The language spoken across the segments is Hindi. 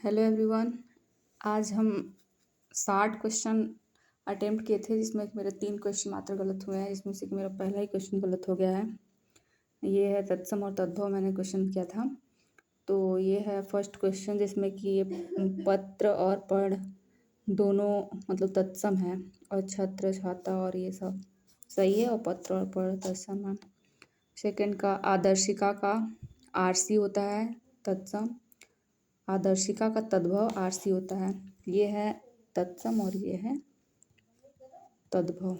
Hello everyone. आज हम 60 क्वेश्चन अटेम्प्ट किए थे, जिसमें कि मेरे 3 क्वेश्चन मात्र गलत हुए हैं। इसमें से कि मेरा पहला ही क्वेश्चन गलत हो गया है। ये है तत्सम और तद्भव, मैंने क्वेश्चन किया था। तो ये है फर्स्ट क्वेश्चन, जिसमें कि ये पत्र और पढ़ दोनों मतलब तत्सम है, और छत्र छाता और ये सब सही है, और पत्र और पढ़ तत्सम है। सेकंड का आदर्शिका का आरसी होता है तत्सम, आदर्शिका का तद्भव आरसी होता है। ये है तत्सम और ये है तद्भव।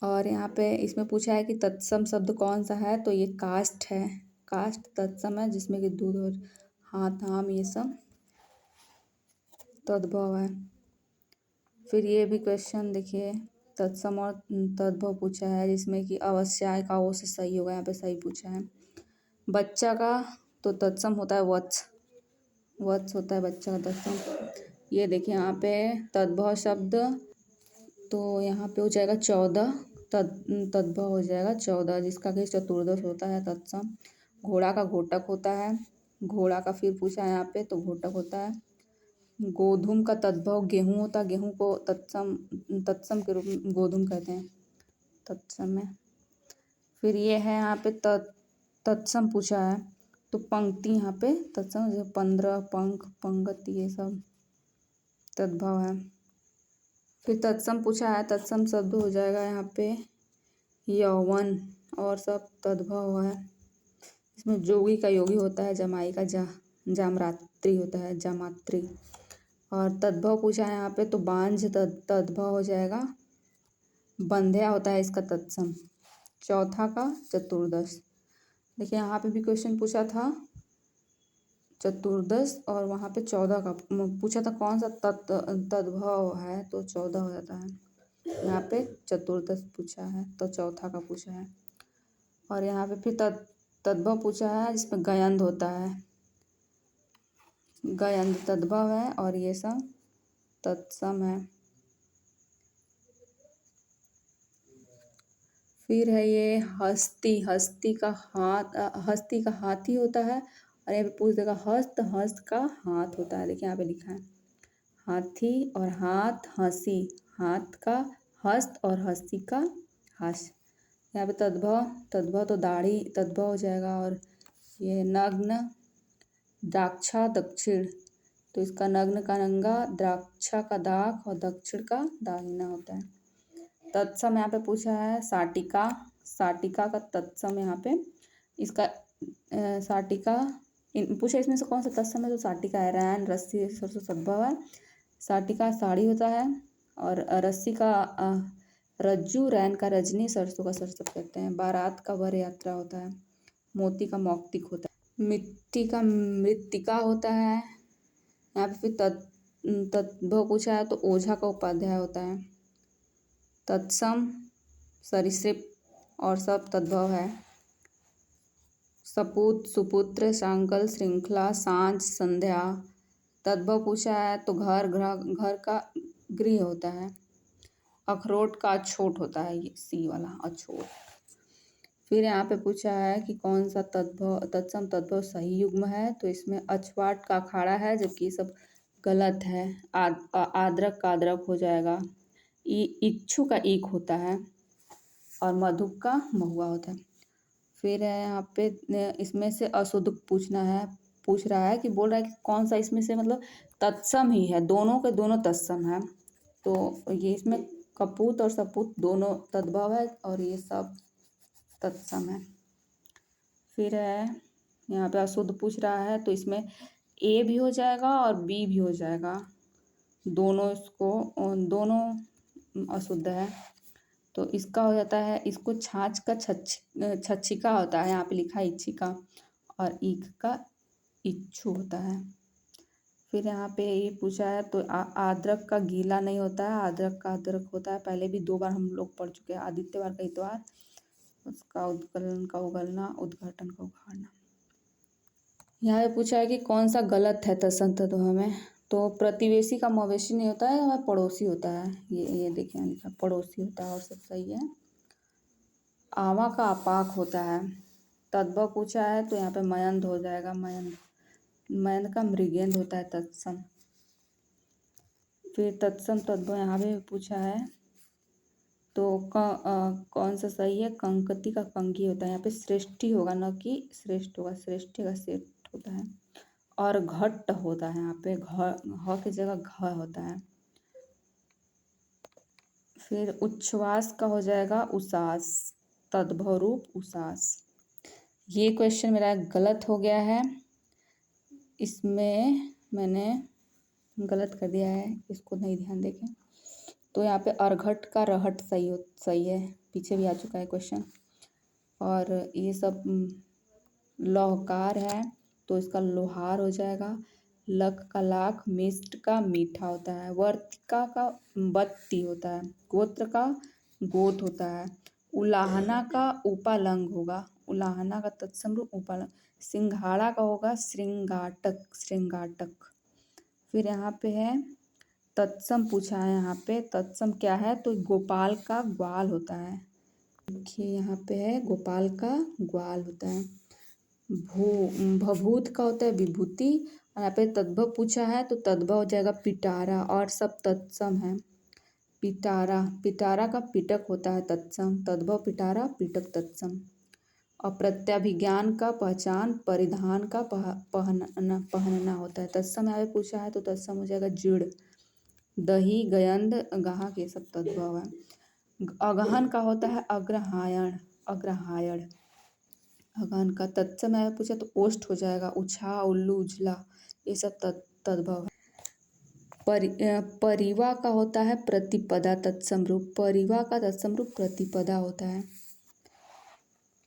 और यहाँ पे इसमें पूछा है कि तत्सम शब्द कौन सा है, तो ये काष्ठ है। काष्ठ तत्सम है, जिसमें कि दूध और हाथ आम ये सब तद्भव है। फिर ये भी क्वेश्चन देखिए, तत्सम और तद्भव पूछा है, जिसमें कि अवश्य का वो से सही होगा, यहाँ पे सही पूछा है। बच्चा का तो तत्सम होता है वत्स, वत्स होता है बच्चा का तत्सम। ये देखिए यहाँ पे तद्भव शब्द, तो यहाँ पे हो जाएगा 14, तद्भव हो जाएगा 14, जिसका कि चतुर्दश होता है तत्सम। घोड़ा का घोटक होता है, घोड़ा का फिर पूछा है यहाँ पे, तो घोटक होता है। गोधूम का तद्भव गेहूँ होता है, गेहूँ को तत्सम तत्सम के रूप में गोधूम कहते हैं तत्सम में। फिर ये है यहाँ पे तत्सम पूछा है, तो पंक्ति यहाँ पे तत्सम, जैसे 15 पंख पंगति ये सब तद्भव है। फिर तत्सम पूछा है, तत्सम शब्द हो जाएगा यहाँ पे यौवन, और सब तद्भव है। इसमें जोगी का योगी होता है, जमाई का जामरात्रि होता है, जामात्रि। और तद्भव पूछा है यहाँ पे, तो बांझ तद्भव हो जाएगा, बंध्या होता है इसका तत्सम। चौथा का चतुर्दश। देखिए यहाँ पे भी क्वेश्चन पूछा था चतुर्दश, और वहाँ पे 14 का पूछा था कौन सा तद्भव है, तो 14 हो जाता है। यहाँ पे चतुर्दश पूछा है, तो चौथा का पूछा है। और यहाँ पे फिर तद्भव पूछा है, जिसमें गयंध होता है, गयंध तद्भव है, और ये सब तत्सम है। फिर है ये हस्ती, हस्ती का हाथी होता है, और यहाँ पे पूछ देगा हस्त, हस्त का हाथ होता है। देखिए यहाँ पे लिखा है हाथी और हाथ, हंसी, हाथ का हस्त और हंसी का हस। यहाँ पे तद्भव तो दाढ़ी तद्भव हो जाएगा। और ये नग्न द्राक्षा दक्षिण, तो इसका नग्न का नंगा, द्राक्षा का दाख और दक्षिण का दाहिना होता है। तत्सम यहाँ पे पूछा है साटिका, साटिका का तत्सम यहाँ पे इसका साटिका पूछा, इसमें से कौन सा तत्सम है, तो साटिका है। रैन रस्सी सरसों तद्भव है। साटिका साड़ी होता है, और रस्सी का रज्जू, रैन का रजनी, सरसों का सरसब कहते हैं। बारात का वर यात्रा होता है। मोती का मौक्तिक होता है। मिट्टी का मृत्तिका होता है। यहाँ पे फिर तद्भव पूछा है, तो ओझा का उपाध्याय होता है। तत्सम सरीसृप और सब तद्भव है। सपूत सुपुत्र, सांकल श्रृंखला, सांझ संध्या तद्भव पूछा है, तो घर का गृह होता है। अखरोट का अछोट होता है, ये सी वाला अछोट। फिर यहाँ पे पूछा है कि कौन सा तत्सम तद्भव सही युग्म है, तो इसमें अछवाट का अखाड़ा है, जबकि सब गलत है। आद्रक का अदरक हो जाएगा। इच्छु का ईक होता है, और मधुक का महुआ होता है। फिर है यहाँ पे इसमें से अशुद्ध पूछ रहा है कि बोल रहा है कि कौन सा इसमें से मतलब तत्सम ही है, दोनों के दोनों तत्सम है। तो ये इसमें कपूत और सपूत दोनों तद्भव है, और ये सब तत्सम है। फिर है यहाँ पे अशुद्ध पूछ रहा है, तो इसमें ए भी हो जाएगा और बी भी हो जाएगा, दोनों अशुद्ध है। तो इसका हो जाता है, इसको छाछ का छच्छिका होता है, यहाँ पे लिखा है इच्छिका, और ईख का इच्छु होता है। फिर यहाँ पे ये पूछा है, तो आद्रक का गीला नहीं होता है, आद्रक का अदरक होता है। पहले भी 2 बार हम लोग पढ़ चुके हैं, आदित्यवार का इतवार, उसका उत्कलन का उगलना, उद्घाटन का उखाड़ना। यहाँ पे पूछा है कि कौन सा गलत है तत्सम तद्भव में, तो प्रतिवेशी का मवेशी नहीं होता है, वह पड़ोसी होता है। ये देखिए लिखा पड़ोसी होता है, और सब सही है। आवा का अपाक होता है, तद्भव पूछा है, तो यहाँ पे मयंद हो जाएगा, मयंद। मैंने कहा मृगेंद्र होता है तत्सम। फिर तत्सम तद्भव यहाँ पे पूछा है, तो कौन सा सही है? कंकति का कंकी होता है, यहाँ पे श्रेष्ठी होगा, न कि श्रेष्ठ होगा, श्रेष्ठी का श्रेष्ठ होता है। और घट होता है, यहाँ पे घ की जगह घ होता है। फिर उच्छ्वास का हो जाएगा उसास, तद्भव रूप उसास। ये क्वेश्चन मेरा गलत हो गया है, इसमें मैंने गलत कर दिया है, इसको नहीं ध्यान देखें। तो यहाँ पे अर्घट का रहट सही है, पीछे भी आ चुका है क्वेश्चन। और ये सब लौहकार है, तो इसका लोहार हो जाएगा। लक का लाख, मिष्ट का मीठा होता है, वर्तिका का बत्ती होता है, गोत्र का गोत होता है, उलाहना का उपालंग होगा, उलाहना का तत्सम रूप उपालंग। सिंघाड़ा का होगा श्रृंगाटक, श्रृंगाटक। फिर यहाँ पे है तत्सम पूछा है, यहाँ पे तत्सम क्या है? तो गोपाल का ग्वाल होता है। देखिए यहाँ पे है गोपाल का ग्वाल होता है। भभूत का होता है विभूति। और यहाँ पे तद्भव पूछा है, तो तद्भव हो जाएगा पिटारा, और सब तत्सम है। पिटारा, पिटारा का पिटक होता है तत्सम, तद्भव पिटारा, पिटक तत्सम। और प्रत्याभिज्ञान का पहचान, परिधान का पहनना होता है तत्सम। यहाँ पे पूछा है, तो तत्सम हो जाएगा जीर्ण, दही, गयंद, गाहक, ये सब तद्भव है। अगहन का होता है अग्रहायण, अग्रहायण। अगहन का तत्सम है पूछा, तो ओष्ठ हो जाएगा, उछा, उल्लू, उजला, ये सब तद्भव है। परिवा का होता है प्रतिपदा तत्सम रूप, परिवा का तत्सम रूप प्रतिपदा होता है।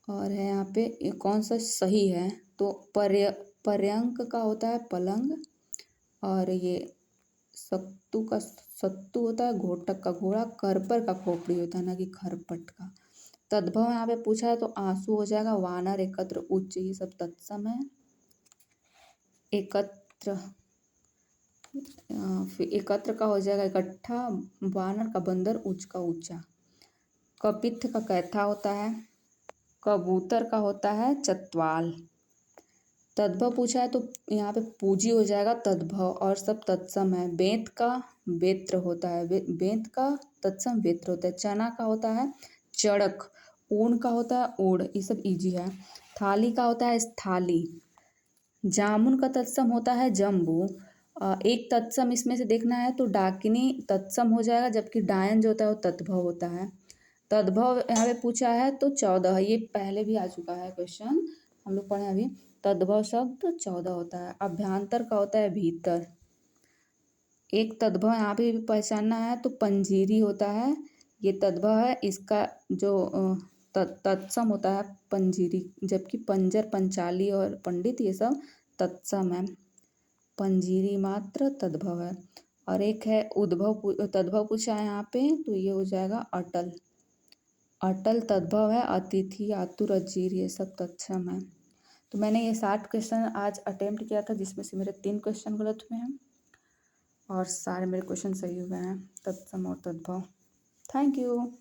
और है यहाँ पे कौन सा सही है? तो पर्यंक का होता है पलंग। और ये सत्तू होता है घोटक का घोड़ा, करपर का खोपड़ी होता है, ना कि खरपट का। तद्भव यहाँ पे पूछा है, तो आंसू हो जाएगा, वानर, एकत्र, उच्च, ये सब तत्सम है। एकत्र, फिर एकत्र का हो जाएगा इकट्ठा, वानर का बंदर, उच्च का ऊंचा। कपित्थ का कैथा होता है, कबूतर का होता है चतवाल। तद्भव पूछा है, तो यहाँ पे पूजी हो जाएगा तद्भव, और सब तत्सम है। बेंत का वेत्र होता है, बेंत का तत्सम वेत्र होता है। चना का होता है चड़क, ऊन का होता है ऊड़, ये सब इजी है। थाली का होता है स्थाली। जामुन का तत्सम होता है जम्बू। एक तत्सम इसमें से देखना है, तो डाकिनी तत्सम हो जाएगा, जबकि डायन जो होता है वो तद्भव होता है। तद्भव यहाँ पे पूछा है, तो 14, ये पहले भी आ चुका है क्वेश्चन, हम लोग पढ़े अभी। तद्भव शब्द 14 होता है। अभ्यंतर का होता है भीतर। एक तद्भव यहाँ पे भी पहचानना है, तो पंजीरी होता है, ये तद्भव है, इसका जो तत्सम होता है पंजीरी, जबकि पंजर, पंचाली और पंडित ये सब तत्सम है। पंजीरी मात्र तद्भव है। और एक है तद्भव पूछा है यहाँ पे, तो ये हो जाएगा अटल, अटल तद्भव है। अतिथि, आतुर, अजीर, ये सब तत्सम है। तो मैंने ये 60 क्वेश्चन आज अटेम्प्ट किया था, जिसमें से मेरे 3 क्वेश्चन गलत हुए हैं और सारे मेरे क्वेश्चन सही हुए हैं, तत्सम और तद्भव। Thank you.